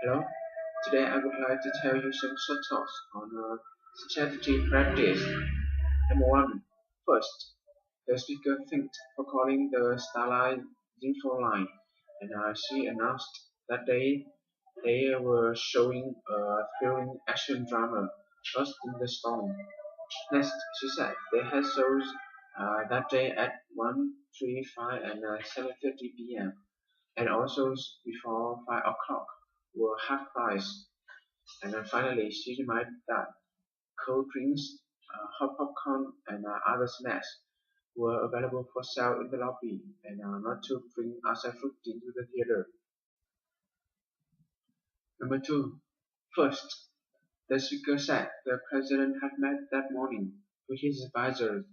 Hello, today I would like to tell you some short thoughts on strategy practice. Number one, first, the speaker thanked for calling the Starlight info line, and she announced that they were showing a thrilling action drama, Lost in the Storm. Next, she said they had shows that day at 1:35 and 7:30 p.m. and also before 5 o'clock were half price. And then finally, she reminded that cold drinks, hot popcorn, and other snacks were available for sale in the lobby and not to bring outside food into the theater. Number two, first, the speaker said the president had met that morning with his advisors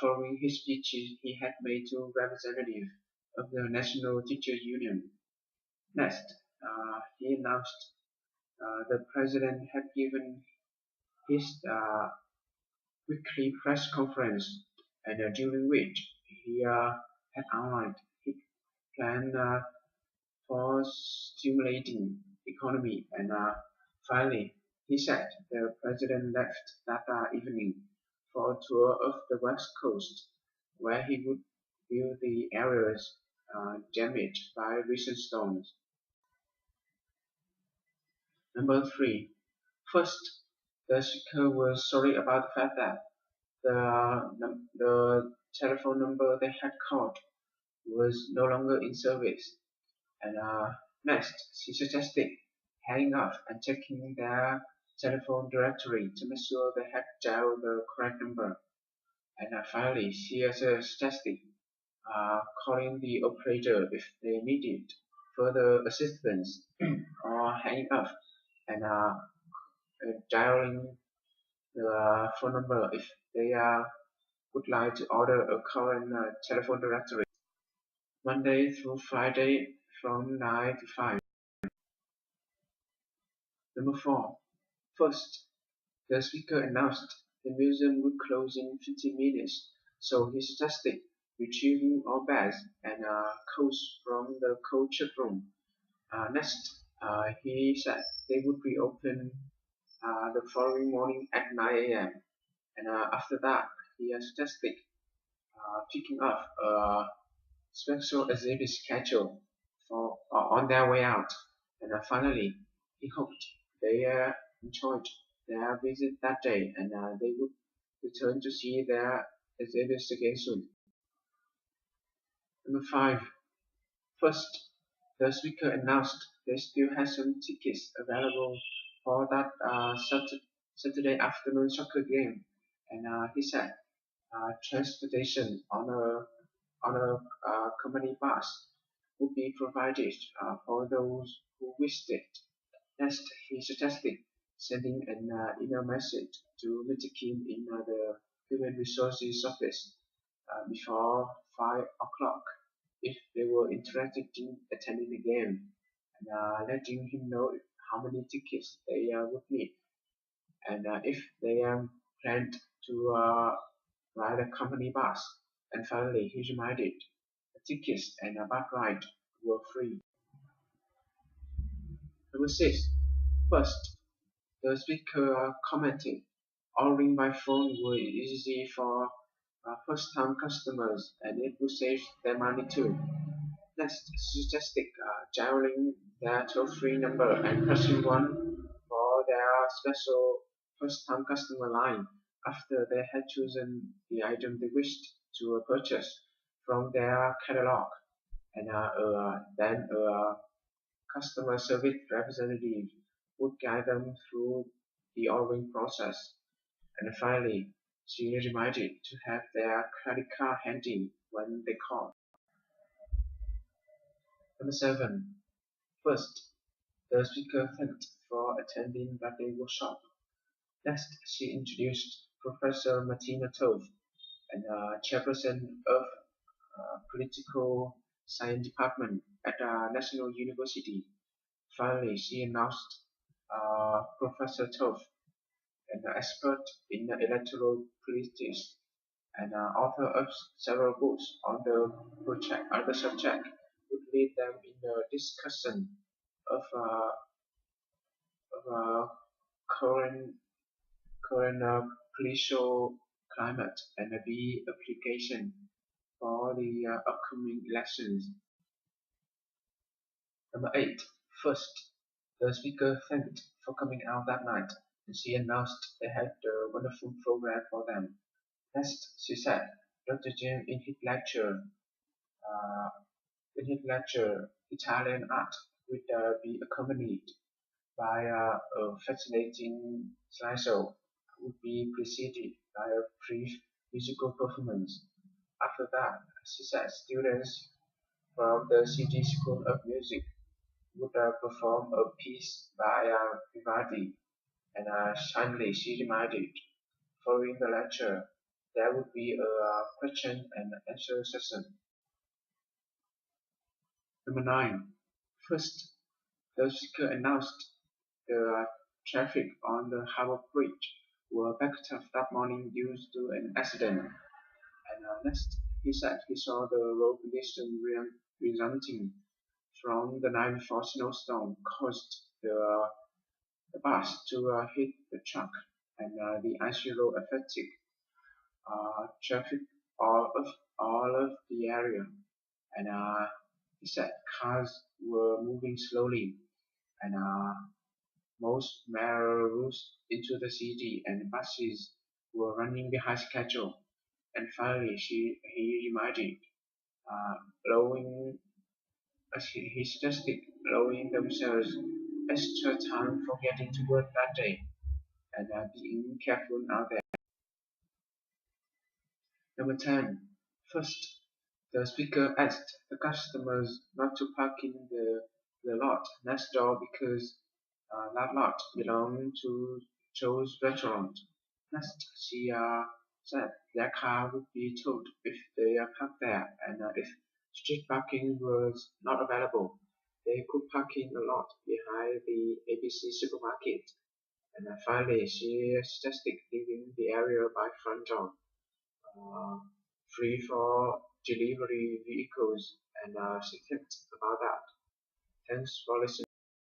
following his speech he had made to representatives of the National Teachers Union. Next, he announced the president had given his weekly press conference, and during which he had outlined his plan for stimulating economy. And finally, he said the president left that evening for a tour of the West Coast, where he would view the areas damaged by recent storms. Number three, first, the speaker was sorry about the fact that the telephone number they had called was no longer in service, and next she suggested hanging up and checking their telephone directory to make sure they had dialed the correct number. And finally, she also suggested calling the operator if they needed further assistance or hanging up and dialing the phone number if they would like to order a current telephone directory Monday through Friday from 9 to 5. Number 4. First, the speaker announced the museum would close in 15 minutes, so he suggested retrieving all bags and coats from the coat check room. Next, he said they would reopen the following morning at 9 a.m. And after that, he suggested picking up a special exhibit schedule for on their way out. And finally, he hoped they enjoyed their visit that day and they would return to see their exhibits again soon. Number 5. First, the speaker announced they still had some tickets available for that Saturday afternoon soccer game, and he said transportation on a company bus would be provided for those who wished it. Next, he suggested sending an email message to Mr. Kim in the Human Resources Office before 5 o'clock if they were interested in attending the game, and letting him know how many tickets they would need, and if they planned to ride a company bus. And finally, he reminded the tickets and a bus ride were free. Number 6. First, the speaker commented, ordering by phone was easy for first-time customers and it would save them money too. Next, suggested dialing their toll-free number and pressing 1 for their special first-time customer line after they had chosen the item they wished to purchase from their catalog. And then a customer service representative would guide them through the ordering process. And finally, she reminded to have their credit card handy when they called. Number 7. First, the speaker thanked for attending that day workshop. Next, she introduced Professor Martina Tove, and chairperson of Political Science Department at National University. Finally, she announced Professor Tove, an expert in electoral politics and author of several books on the subject, would lead them in a discussion of of current current political climate and the application for the upcoming elections. Number 8. First, the speaker thanked for coming out that night, and she announced they had a wonderful program for them. Next, she said, Dr. Jim uh, in his lecture, Italian art would be accompanied by a fascinating slideshow, would be preceded by a brief musical performance. After that, she said students from the City School of Music would perform a piece by Vivaldi, and suddenly she reminded, following the lecture, there would be a question and answer session. Number 9. First, the speaker announced the traffic on the Harbour Bridge were backed up that morning due to an accident, and next he said he saw the road condition resulting from the night before snowstorm caused the bus to hit the truck, and the icy road affected traffic all of all of the area, and he said cars were moving slowly, and most major routes into the city and buses were running behind schedule. And finally, he reminded, uh, blowing, he suggested blowing themselves extra time for getting to work that day and being careful out there. Number 10. First, the speaker asked the customers not to park in the lot next door because that lot belonged to Joe's restaurant. Next, she said their car would be towed if they parked there, and if street parking was not available, they could park in the lot behind the ABC supermarket. And finally, she suggested leaving the area by front door, uh, free for delivery vehicles, and she thinks about that. Thanks for listening.